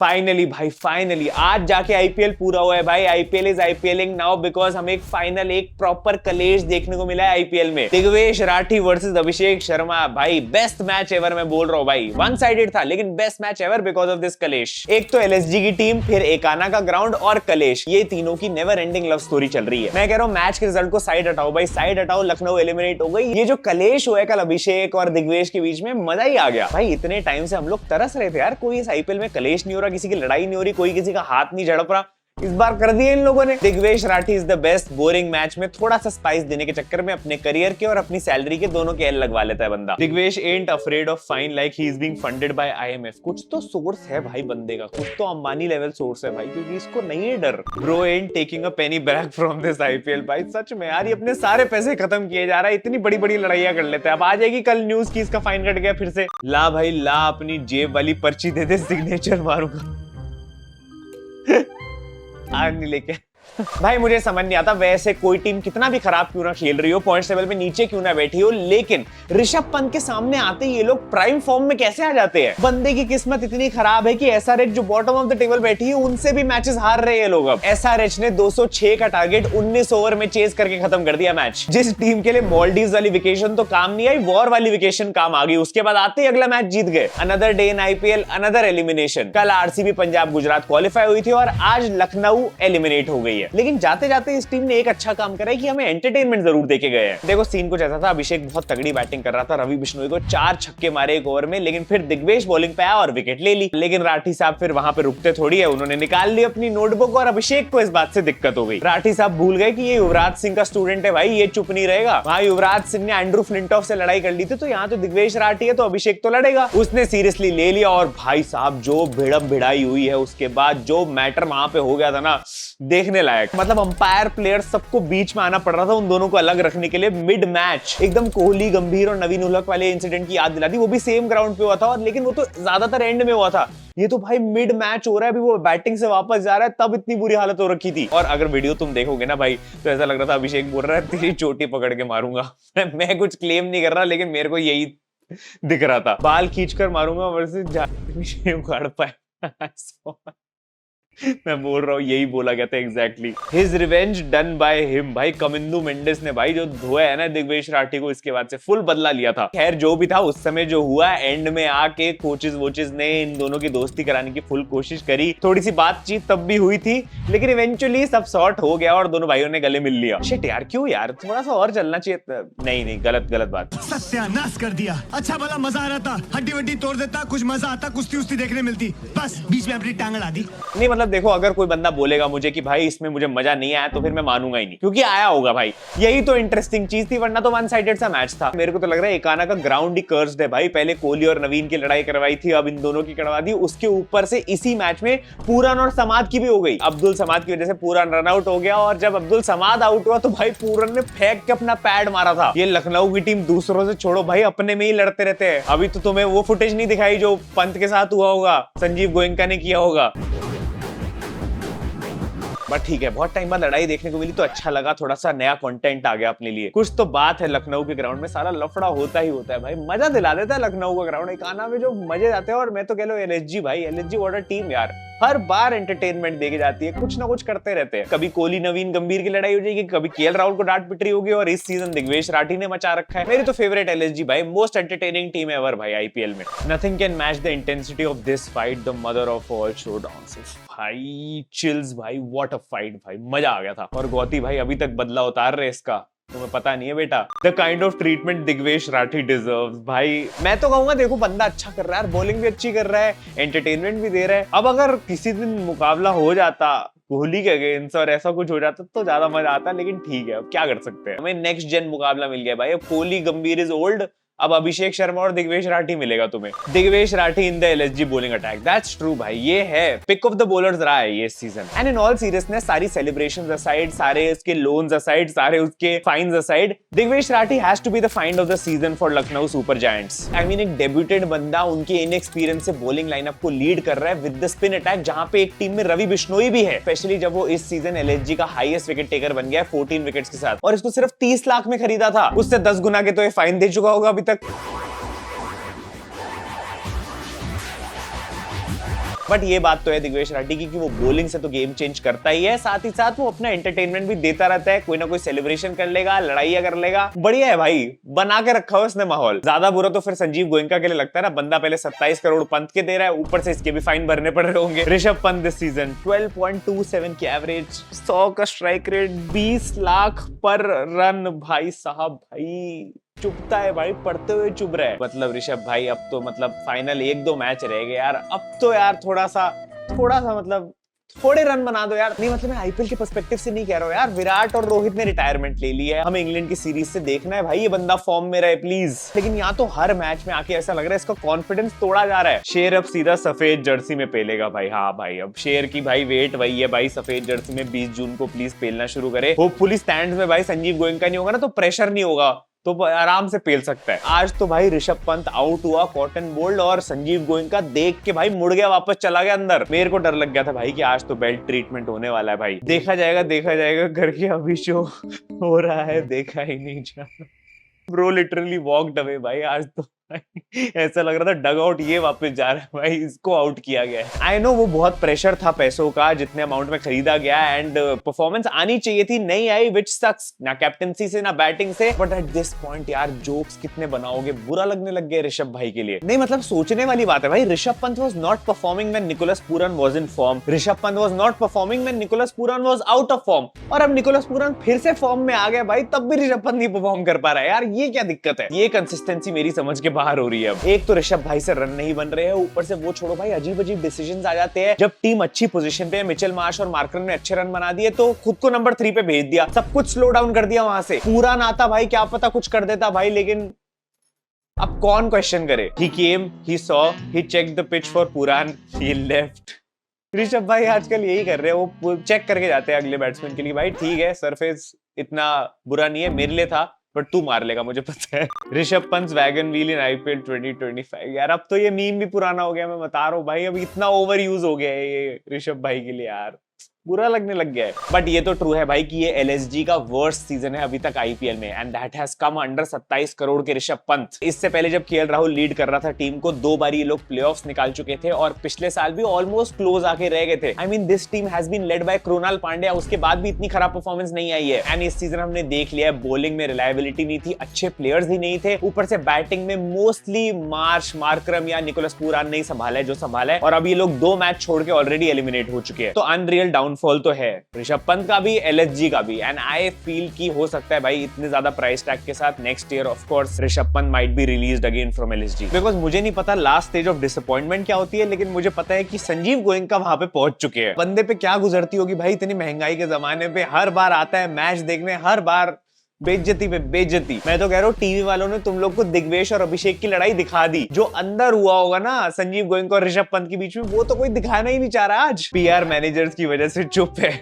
Finally भाई finally आज जाके आईपीएल पूरा हुआ है भाई। आईपीएल इज आईपीएलिंग नाउ बिकॉज हमें एक फाइनल एक प्रॉपर कलेश देखने को मिला है आईपीएल में। दिग्वेश राठी वर्सेस अभिषेक शर्मा भाई बेस्ट मैच एवर मैं बोल रहा हूँ भाई। वन साइडेड था लेकिन best match ever because of this कलेश। एक तो एलएसजी की टीम, फिर एकाना का ग्राउंड और कलेश, ये तीनों की नेवर एंडिंग लव स्टोरी चल रही है। मैं कह रहा हूँ मैच के रिजल्ट को साइड हटाओ भाई, साइड हटाओ, लखनऊ एलिमिनेट हो गई। ये जो कलेश हुआ है कल अभिषेक और दिग्वेश के बीच में, मजा ही आ गया भाई। इतने टाइम से हम लोग तरस रहे थे यार कोई इस आईपीएल में कलेश नहीं हो रहा, किसी की लड़ाई नहीं हो रही, कोई किसी का हाथ नहीं झड़प रहा। इस बार कर दिए इन लोगों ने। Digvesh Rathi is the best. Boring match में थोड़ा सा स्पाइस देने के चक्कर में अपने करियर के और अपनी सैलरी के दोनों के एल लगवा लेता है बंदा। Digvesh and afraid of fine like he is being funded by IMF. कुछ तो सोर्स है भाई बंदे का, कुछ तो अंबानी लेवल सोर्स है भाई, क्योंकि इसको नहीं है डर। Bro ant taking a Penney back from this IPL भाई। सच में यार ये अपने सारे पैसे खत्म किए जा रहा है, इतनी बड़ी बड़ी लड़ाइयां कर लेते हैं। अब आ जाएगी कल न्यूज की इसका फाइन कट गया फिर से। ला भाई ला, अपनी जेब वाली पर्ची दे दे, सिग्नेचर मारूंगा। आज नहीं लेके भाई मुझे समझ नहीं आता वैसे कोई टीम कितना भी खराब क्यों ना खेल रही हो, पॉइंट्स टेबल में नीचे क्यों ना बैठी हो, लेकिन ऋषभ पंत के सामने आते ये लोग प्राइम फॉर्म में कैसे आ जाते हैं। बंदे की किस्मत इतनी खराब है कि एसआरएच जो बॉटम ऑफ द टेबल बैठी है उनसे भी मैचेस हार रहे हैं लोग। अब एसआरएच ने 206 का टारगेट 19 ओवर में चेज करके खत्म कर दिया मैच। जिस टीम के लिए मॉलडीव्स वाली वेकेशन तो काम नहीं आई, वॉर वाली वेकेशन काम आ गई। उसके बाद आते ही अगला मैच जीत गए। Another day in IPL, another elimination. कल आरसीबी पंजाब गुजरात क्वालिफाई हुई थी और आज लखनऊ एलिमिनेट हो गई है। लेकिन जाते जाते इस टीम ने एक अच्छा काम करा है कि हमें एंटरटेनमेंट जरूर देके गए हैं। देखो सीन कुछ ऐसा था, अभिषेक बहुत तगड़ी बैटिंग कर रहा था, रवि बिश्नोई को 4 छक्के मारे एक ओवर में, लेकिन फिर दिग्वेश बॉलिंग पे आया और विकेट ले ली। लेकिन राठी साहब फिर वहां पे रुकते थोड़ी है, उन्होंने निकाल ली अपनी नोटबुक और अभिषेक को इस बात से दिक्कत हो गई। राठी साहब भूल गए कि ये युवराज सिंह का स्टूडेंट है भाई, ये चुप नहीं रहेगा। वहां युवराज सिंह ने एंड्रू फ्लिंटॉफ से लड़ाई कर ली थी, तो यहाँ तो दिग्वेश राठी है तो अभिषेक तो लड़ेगा। उसने सीरियसली ले लिया और भाई साहब जो भिड़म भिड़ाई हुई है उसके बाद जो मैटर वहां पे हो गया था ना, देखने लायक। मतलब अंपायर प्लेयर सबको बीच में आना पड़ रहा था उन दोनों को अलग रखने के लिए। मिड मैच एकदम कोहली, गंभीर और नवीन उलहक वाले इंसिडेंट की याद दिला दी। वो भी सेम ग्राउंड पे हुआ था और लेकिन वो तो ज्यादातर एंड में हुआ था। ये तो भाई मिड मैच हो रहा है, अभी वो बैटिंग से वापस जा रहा है, तब इतनी बुरी हालत हो रखी थी। और अगर वीडियो तुम देखोगे ना भाई तो ऐसा लग रहा था अभिषेक बोल रहा है तेरी चोटी पकड़ के मारूंगा। मैं कुछ क्लेम नहीं कर रहा लेकिन मेरे को यही दिख रहा था। बाल खींचकर मारूंगा वैसे उखाड़ पाए। मैं बोल रहा हूँ यही बोला गया था exactly. His revenge done by him भाई। कमिंदु मेंडिस ने भाई जो धोया है ना दिग्वेश राठी को, इसके बाद से फुल बदला लिया था। खैर जो भी था उस समय जो हुआ, एंड में आके कोचेस वोचेस ने इन दोनों की दोस्ती कराने की फुल कोशिश करी। थोड़ी सी बातचीत तब भी हुई थी लेकिन इवेंचुअली सब सॉर्ट हो गया और दोनों भाइयों ने गले मिल लिया। शिट यार क्यों यार, थोड़ा सा और चलना चाहिए। नहीं गलत बात। सत्यानाश कर दिया। अच्छा भला मजा आ रहा था, हड्डी वड्डी तोड़ देता, कुछ मजा आता, कुश्ती उस्ती देखने मिलती, बस बीच में अपनी टांग अड़ा दी। नहीं मतलब देखो अगर कोई बंदा बोलेगा मुझे कि भाई इसमें मुझे मजा नहीं आया तो फिर मैं मानूंगा ही नहीं, क्योंकि आया होगा भाई। यही तो इंटरेस्टिंग चीज थी, वरना तो वन साइडेड सा मैच था। मेरे को तो लग रहा है एकाना का ग्राउंड ही कर्स्ड है भाई। पहले कोहली और नवीन की लड़ाई करवाई थी, अब इन दोनों की करवा दी। उसके ऊपर से इसी मैच में पूरन और समाद की भी हो गई। अब्दुल समाद की वजह से पूरन रन आउट हो गया और जब अब्दुल समाद आउट हुआ तो भाई पूरन ने फेंक के अपना पैड मारा था। ये लखनऊ की टीम दूसरों से छोड़ो भाई, अपने में ही लड़ते रहते हैं। अभी तो तुम्हें वो फुटेज नहीं दिखाई जो पंत के साथ हुआ होगा, संजीव गोयनका ने किया होगा। बट ठीक है, बहुत टाइम बाद लड़ाई देखने को मिली तो अच्छा लगा, थोड़ा सा नया कंटेंट आ गया अपने लिए। कुछ तो बात है लखनऊ के ग्राउंड में, सारा लफड़ा होता ही होता है भाई, मजा दिला देता है लखनऊ का ग्राउंड। एकाना में जो मजे आते हैं, और मैं तो कह लो एलएसजी भाई, एलएसजी व्हाट अ टीम यार, हर बार एंटरटेनमेंट देके जाती है, कुछ ना कुछ करते रहते हैं। कभी कोहली नवीन गंभीर की लड़ाई हो जाएगी, कभी केएल राहुल को डांट पिटरी होगी, और इस सीजन दिग्वेश राठी ने मचा रखा है। मेरी तो फेवरेट एलएसजी भाई, मोस्ट एंटरटेनिंग टीम एवर भाई आईपीएल में। Nothing can match the intensity of this fight, the mother of all showdowns. भाई चिल्स भाई, व्हाट अ फाइट भाई, मजा आ गया था। और गौती भाई अभी तक बदला उतार रहे इसका, तुम्हें पता नहीं है बेटा। The kind of treatment Digvesh Rathi deserves भाई। मैं तो कहूंगा देखो बंदा अच्छा कर रहा है, बॉलिंग भी अच्छी कर रहा है, एंटरटेनमेंट भी दे रहा है। अब अगर किसी दिन मुकाबला हो जाता कोहली के अगेंस्ट और ऐसा कुछ हो जाता तो ज्यादा मजा आता, लेकिन ठीक है अब क्या कर सकते हैं। हमें नेक्स्ट जेन मुकाबला मिल गया भाई। अब कोहली गंभीर इज ओल्ड, अब अभिषेक शर्मा और दिग्वेश राठी मिलेगा तुम्हें। Digvesh Rathi in the LSG bowling attack, that's true भाई, ये है पिक ऑफ द बॉलर्स रहा है ये season. And in all seriousness, सारी सेलिब्रेशंस असाइड, सारे उसके लोन्स असाइड, सारे उसके fines aside, Digvesh Rathi has to be the find of the season for Lucknow Super Giants. I mean एक डेब्यूटेड बंदा उनके इनएक्सपीरियंस से बॉलिंग लाइनअप को लीड कर रहा है विद द स्पिन अटैक, जहां पे एक टीम में रवि बिश्नोई भी है, स्पेशली जब वो इस सीजन एलएसजी का हाईएस्ट विकेट टेकर बन गया है 14 विकेट्स के साथ, और इसको सिर्फ 30 लाख में खरीदा था। उससे 10 गुना के तो ये फाइन दे चुका होगा अभी तक। बट ये बात तो है दिग्वेश राठी की कि वो बॉलिंग से तो गेम चेंज करता ही है, साथ ही साथ वो अपना एंटरटेनमेंट भी देता रहता है। कोई ना कोई सेलिब्रेशन कर लेगा, लड़ाइयां कर लेगा, बढ़िया है भाई, बना के रखा है उसने माहौल। ज्यादा बुरा तो फिर संजीव गोयनका के लिए लगता है ना, बंदा पहले 27 करोड़ पंत के दे रहा है, ऊपर से इसके भी फाइन भरने पड़ रहे होंगे। ऋषभ पंत दिस सीजन 12.27 की एवरेज, 100 का स्ट्राइक रेट, 20 लाख पर रन। भाई साहब भाई चुभता है भाई, पढ़ते हुए चुभ रहा है। मतलब ऋषभ भाई अब तो मतलब फाइनल 1-2 मैच रह गए यार, अब तो यार थोड़ा सा मतलब थोड़े रन बना दो यार। नहीं मतलब मैं आईपीएल के पर्सपेक्टिव से नहीं कह रहा हूँ यार, विराट और रोहित ने रिटायरमेंट ले ली है, हमें इंग्लैंड की सीरीज से देखना है भाई ये बंदा फॉर्म में रहे प्लीज। लेकिन यहाँ तो हर मैच में आके ऐसा लग रहा है इसका कॉन्फिडेंस तोड़ा जा रहा है। शेर अब सीधा सफेद जर्सी में पेलेगा भाई। हाँ भाई अब शेर की भाई वेट वही है भाई, सफेद जर्सी में 20 जून को प्लीज पेलना शुरू करे। होपफुली स्टैंड्स में भाई संजीव गोयनका नहीं होगा ना, तो प्रेशर नहीं होगा, तो आराम से पेल सकता है। आज तो भाई ऋषभ पंत आउट हुआ कॉटन बोल्ड, और संजीव गोयनका देख के भाई मुड़ गया, वापस चला गया अंदर। मेरे को डर लग गया था भाई कि आज तो बेल्ट ट्रीटमेंट होने वाला है भाई, देखा जाएगा करके अभी शो हो रहा है, देखा ही नहीं जा रहा। ब्रो लिटरली वॉकड अवे भाई आज तो ऐसा लग रहा था डग आउट ये वापस जा रहा है भाई, इसको आउट किया गया है। आई नो वो बहुत प्रेशर था पैसों का जितने अमाउंट में खरीदा गया, एंड परफॉर्मेंस आनी चाहिए थी, नहीं आई, विच सक्स, ना कैप्टनसी से ना बैटिंग से। बट एट दिस पॉइंट यार जोक्स कितने बनाओगे, बुरा लगने लग गया ऋषभ भाई के लिए। नहीं मतलब सोचने वाली बात है भाई, Rishabh Pant was not performing when Nicholas Pooran was in form, Rishabh Pant was not performing when Nicholas Pooran was out of form, और अब निकोलस पूरन फिर से फॉर्म में आ गया भाई, तब भी ऋषभ पंत नहीं परफॉर्म कर पा रहा है यार, ये क्या दिक्कत है? ये कंसिस्टेंसी मेरी समझ के बाहर हो रही है। अब एक तो ऋषभ भाई से रन नहीं बन रहे हैं, ऊपर से वो छोड़ो भाई अजीब अजीब डिसीजंस आ जाते हैं। जब टीम अच्छी पोजीशन पे है, मिचेल मार्श और मार्करम ने अच्छे रन बना दिए, तो खुद को नंबर 3 पे भेज दिया, सब कुछ स्लो डाउन कर दिया वहां से। पूरा नाता भाई क्या पता कुछ कर देता भाई, लेकिन अब कौन क्वेश्चन करे? He came, he saw, he checked the pitch for Puran, he left. Rishabh भाई आजकल यही कर रहे हैं, वो चेक करके जाते हैं अगले बैट्समैन के लिए, भाई ठीक है सरफेस इतना बुरा नहीं है, मेरे लिए था पर तू मार लेगा मुझे पता है। Rishabh Pant wagon wheel in IPL 2025 यार, अब तो ये मीम भी पुराना हो गया, मैं बता रहा हूँ भाई, अब इतना ओवर यूज हो गया है ये ऋषभ भाई के लिए यार, बुरा लगने लग गया है। बट ये तो ट्रू है भाई कि ये एलएसजी का वर्स्ट सीजन है अभी तक आईपीएल में, and that has come under 27 crore के ऋषभ पंत। इससे पहले जब केएल राहुल लीड कर रहा था टीम को, 2 बार ये लोग प्लेऑफ्स निकाल चुके थे, और पिछले साल भी ऑलमोस्ट क्लोज आके रह गए थे। I mean this team has been led by Krunal Pandya, उसके बाद भी इतनी खराब परफॉर्मेंस नहीं आई है। एंड इस सीजन हमने देख लिया है, बॉलिंग में रिलायबिलिटी नहीं थी, अच्छे प्लेयर्स ही नहीं थे, ऊपर से बैटिंग में मोस्टली मार्श, मार्करम या निकोलस पूरन नहीं संभाला है जो संभाला है, और अब ये लोग 2 मैच छोड़ के ऑलरेडी एलिमिनेट हो चुके हैं। तो अनरियल डाउनफॉल तो है ऋषभ पंत का भी, एलएसजी का भी, एंड आई फील कि हो सकता है भाई इतने ज्यादा प्राइस टैग के साथ next year of course Rishabh Pant might be released again from LSG, because मुझे नहीं पता लास्ट स्टेज ऑफ डिसअपॉइंटमेंट क्या होती है, लेकिन मुझे पता है कि संजीव गोयनका वहां पे पहुंच चुके हैं। बंदे पे क्या गुजरती होगी भाई, इतनी महंगाई के जमाने पे हर बार आता है मैच देखने, हर बार बेइज्जती पे बेइज्जती। मैं तो कह रहा हूँ टीवी वालों ने तुम लोग को दिग्वेश और अभिषेक की लड़ाई दिखा दी, जो अंदर हुआ होगा ना संजीव गोयनका और ऋषभ पंत के बीच में, वो तो कोई दिखाना ही नहीं चाह रहा आज, पीआर मैनेजर्स की वजह से चुप है।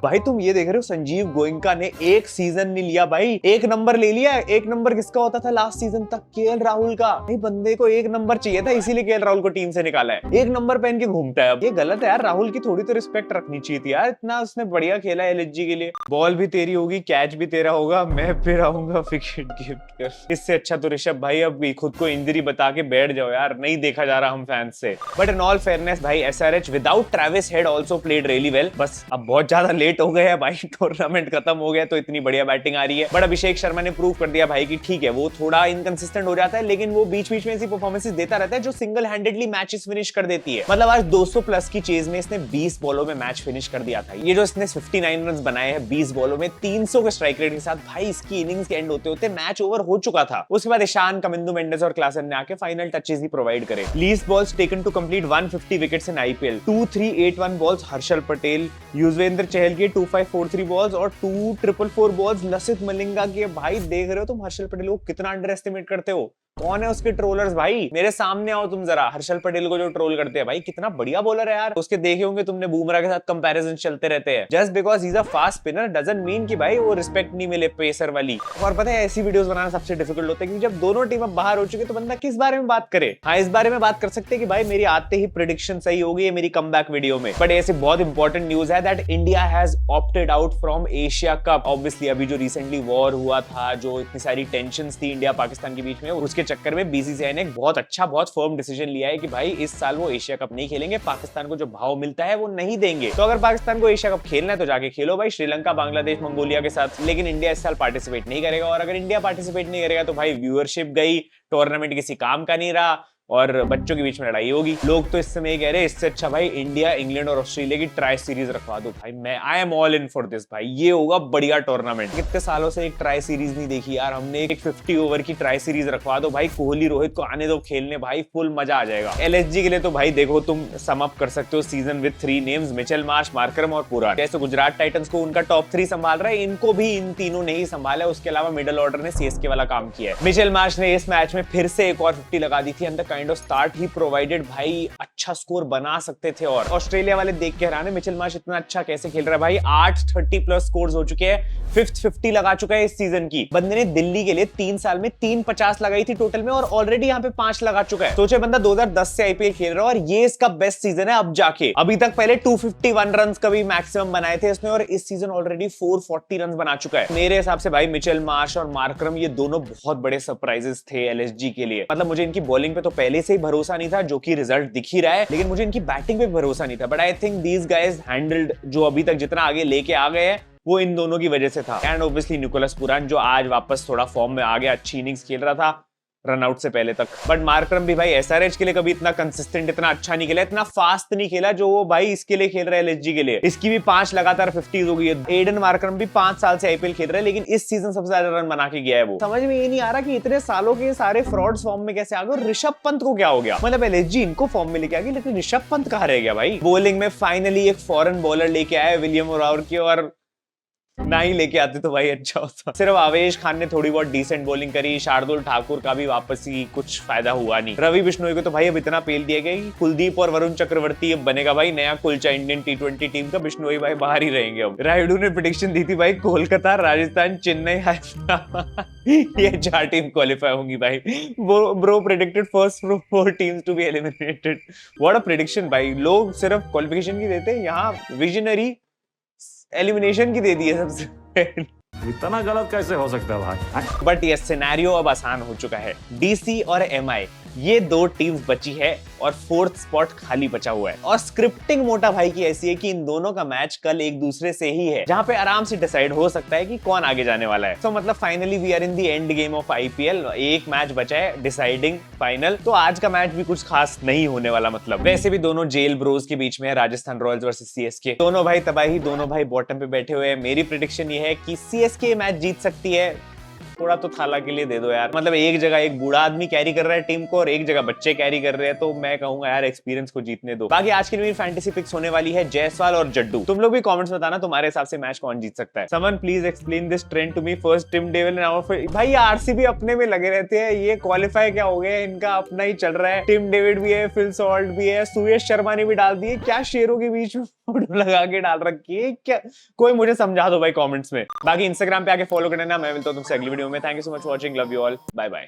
भाई तुम ये देख रहे हो संजीव गोयनका ने एक सीजन नहीं लिया भाई, 1 नंबर ले लिया। 1 नंबर किसका होता था लास्ट सीजन तक? केएल राहुल का। भाई बंदे को 1 नंबर चाहिए था, इसीलिए केएल राहुल को टीम से निकाला है। 1 नंबर पहन के घूमता है अब, ये गलत है यार, राहुल की थोड़ी तो रिस्पेक्ट रखनी चाहिए थी यार, इतना उसने बढ़िया खेला एलएसजी के लिए। बॉल भी तेरी होगी, कैच भी तेरा होगा, मैं फिर आऊंगा विकेट गिफ्ट। इससे अच्छा तो ऋषभ भाई अब खुद को इंजरी बता के बैठ जाओ यार, नहीं देखा जा रहा हम फैंस से। बट इन ऑल फेयरनेस भाई SRH without Travis head also played really well. बस अब बहुत ज्यादा लेट हो गए हैं भाई, टूर्नामेंट खत्म हो गया तो इतनी बढ़िया बैटिंग आ रही है। बट अभिषेक शर्मा ने प्रूव कर दिया भाई कि ठीक है वो थोड़ा इनकंसिस्टेंट हो जाता है, लेकिन वो बीच बीच में ऐसी परफॉर्मेंसेस देता रहता है जो सिंगल हैंडेडली मैचेस फिनिश कर देती है। मतलब आज 200 प्लस की चेज में इसने 20 बॉलों में मैच फिनिश कर दिया था। ये जो इसने 59 रन बनाए हैं 20 बॉलों में 300 के स्ट्राइक रेट के साथ, भाई इसकी इनिंग्स के एंड होते होते मैच ओवर हो चुका था। उसके बाद ईशान, कमिंदु मेंडिस और क्लासन ने आके फाइनल टचेस ही प्रोवाइड करे। Least balls taken to complete 150 wickets in IPL, 2381 balls Harshal Patel, Yuzvendra Chahal के 2543 बॉल्स और 2444 बॉल्स लसित मलिंगा के। भाई देख रहे हो तुम हर्षल पटेल को कितना अंडर एस्टिमेट करते हो? कौन है उसके ट्रोलर्स? भाई मेरे सामने आओ तुम जरा, हर्षल पटेल को जो ट्रोल करते हैं भाई, कितना बढ़िया बॉलर है यार। उसके देखे होंगे तुमने, बुमराह के साथ कंपैरिजन चलते रहते हैं। Just because he is a fast spinner doesn't mean कि भाई वो रिस्पेक्ट नहीं मिले पेसर वाली। और पता है ऐसी वीडियोस बनाना सबसे डिफिकल्ट होता है, क्योंकि जब दोनों टीम बाहर हो चुके तो बंदा किस बारे में बात करे। हाँ इस बारे में बात कर सकते हैं कि भाई मेरी आते ही प्रेडिक्शन सही हो गई मेरी कमबैक वीडियो में। बट ऐसे बहुत इंपॉर्टेंट न्यूज है that India has opted out from Asia cup. Obviously अभी जो रिसेंटली वॉर हुआ था, जो इतनी सारी टेंशंस थी इंडिया पाकिस्तान के बीच में, उसके चक्कर में बीसीसीआई ने एक बहुत अच्छा, बहुत फर्म डिसीजन लिया है कि भाई इस साल वो एशिया कप नहीं खेलेंगे, पाकिस्तान को जो भाव मिलता है वो नहीं देंगे। तो अगर पाकिस्तान को एशिया कप खेलना है तो जाके खेलो भाई, श्रीलंका, बांग्लादेश, मंगोलिया के साथ, लेकिन इंडिया इस साल पार्टिसिपेट नहीं करेगा। और अगर इंडिया पार्टिसिपेट नहीं करेगा तो भाई व्यूअरशिप गई, टूर्नामेंट किसी काम का नहीं रहा और बच्चों के बीच में लड़ाई होगी। लोग तो इस समय ये कह रहे हैं इससे अच्छा भाई इंडिया, इंग्लैंड और ऑस्ट्रेलिया की ट्राई सीरीज रखवा दो। भाई मैं I am all in for this भाई, ये होगा बढ़िया टूर्नामेंट। कितने सालों से एक ट्राई सीरीज नहीं देखी यार हमने, एक 50 ओवर की ट्राई सीरीज रखवा दो भाई, कोहली रोहित को आने दो खेलने भाई, फुल मजा आ जाएगा। एलएसजी के लिए तो भाई देखो तुम सम अप कर सकते हो season with 3 names, Mitchell Marsh, Markram और पुराण। जैसे गुजरात टाइटंस को उनका टॉप 3 संभाल रहा है, इनको भी इन तीनों ने ही संभाला है। उसके अलावा मिडिल ऑर्डर ने सीएसके वाला काम किया है। मिचेल मार्श ने इस मैच में फिर से एक और 50 लगा दी थी and the kind of start he provided भाई, अच्छा स्कोर बना सकते थे। और ऑस्ट्रेलिया वाले देख के हैरान है मिचेल मार्श इतना अच्छा कैसे खेल रहा है भाई। 8 30 प्लस स्कोर्स हो चुके हैं, 5th 50 लगा चुका है इस सीजन की। बंदे ने दिल्ली के लिए 3 साल में 350 लगाई थी टोटल में और ऑलरेडी यहाँ पे 5 लगा चुका है। सोचे बंदा 2010 से आईपीएल खेल रहा है और ये इसका बेस्ट सीजन है अब जाके। अभी तक पहले 251 रन का भी मैक्सिमम बनाए थे इसने और इस सीजन ऑलरेडी 440 रन बना चुका है। मेरे हिसाब से भाई मिचेल मार्श और मार्करम ये दोनों बहुत बड़े सरप्राइजेस थे एलएसजी के लिए। मतलब मुझे इनकी बॉलिंग पे तो पहले से ही भरोसा नहीं था, जो कि रिजल्ट दिख ही रहा है, लेकिन मुझे इनकी बैटिंग पे भरोसा नहीं था। But I think these guys handled, जो अभी तक जितना आगे लेके आ गए हैं वो इन दोनों की वजह से था। एंड ऑब्वियसली निकोलस पुरान जो आज वापस थोड़ा फॉर्म में आ गया, अच्छी इनिंग्स खेल रहा था रनआउट से पहले तक। बट मार्करम भी भाई एसआरएच के लिए कभी इतना कंसिस्टेंट, इतना अच्छा नहीं खेला, इतना फास्ट नहीं खेला जो वो भाई इसके लिए खेल रहा है एलएसजी के लिए। इसकी भी 5 लगातार 50s हो गई है। एडन मार्करम भी 5 साल से आईपीएल खेल रहा है, लेकिन इस सीजन सबसे ज्यादा रन बना के गया है वो। समझ में ये नहीं आ रहा कि इतने सालों के सारे फ्रॉड्स फॉर्म में कैसे आ गए। ऋषभ पंत को क्या हो गया? मतलब एलएसजी इनको फॉर्म में लेके आ गई, लेकिन ऋषभ पंत कहाँ रह गया भाई? बॉलिंग में फाइनली एक फॉरेन बॉलर लेके आया विलियम ओरावर की, और ना ही लेके आते तो भाई अच्छा होता। सिर्फ आवेश खान ने थोड़ी बहुत डिसेंट बॉलिंग करी, शार्दुल ठाकुर का भी वापसी कुछ फायदा हुआ नहीं। रवि बिश्नोई को तो भाई अब इतना पेल दिया गया कि कुलदीप और वरुण चक्रवर्ती अब बनेगा भाई नया कुलचा इंडियन टी20 टीम का। बिश्नोई भाई बाहर ही रहेंगे अब। रायडू ने प्रेडिक्शन दी थी भाई कोलकाता, राजस्थान, चेन्नई, हैदराबाद ये 4 टीम क्वालिफाई होंगी भाई। Bro predicted first 4 teams to be eliminated. What a prediction भाई। लोग सिर्फ क्वालिफिकेशन की देते हैं, यहाँ विजनरी एलिमिनेशन की दे दी है सबसे। इतना गलत कैसे हो सकता है भाई? बट ये सिनेरियो अब आसान हो चुका है। डीसी और एमआई ये 2 टीम्स बची है और 4th स्पॉट खाली बचा हुआ है। और स्क्रिप्टिंग मोटा भाई की ऐसी है कि इन दोनों का मैच कल एक दूसरे से ही है, जहां पे आराम से डिसाइड हो सकता है कि कौन आगे जाने वाला है। तो मतलब finally we are in the end game of IPL. एक मैच बचा है डिसाइडिंग फाइनल, तो आज का मैच भी कुछ खास नहीं होने वाला। मतलब वैसे भी दोनों जेल ब्रोज के बीच में है, राजस्थान रॉयल्स वर्सेस सीएसके। दोनों भाई तबाही, दोनों भाई बॉटम पे बैठे हुए हैं। मेरी प्रेडिक्शन ये है कि सीएसके मैच जीत सकती है। थोड़ा तो थाला के लिए दे दो यार। मतलब एक जगह एक बूढ़ा आदमी कैरी कर रहा है टीम को और एक जगह बच्चे कैरी कर रहे हैं, तो मैं कहूंगा यार एक्सपीरियंस को जीतने दो। बाकी आज की मेरी फैंटेसी पिक्स होने वाली है जायसवाल और जड्डू। तुम लोग भी कमेंट्स बताना तुम्हारे हिसाब से मैच कौन जीत सकता है। Someone please explain this trend to me. First Tim David भाई आरसीबी अपने में लगे रहते हैं, ये क्वालिफाई क्या हो गया, इनका अपना ही चल रहा है। टिम डेविड भी है, फिल सॉल्ट भी है, सुयश शर्मा ने भी डाल दिए। क्या शेरों के बीच में फोटो लगा के डाल रखी है क्या? कोई मुझे समझा दो भाई कमेंट्स में। बाकी इंस्टाग्राम पे आके फॉलो करना। मैं मिलता हूं तुमसे अगली वीडियो में। Thank you so much for watching, love you all, bye bye.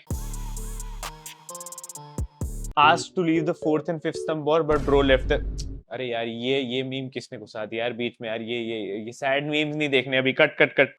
Asked to leave the 4th and 5th stump ball but bro left the... अरे यार ये मीम किसने घुसा दिया यार बीच में यार? ये सैड मीम्स नहीं देखने अभी। Cut cut cut.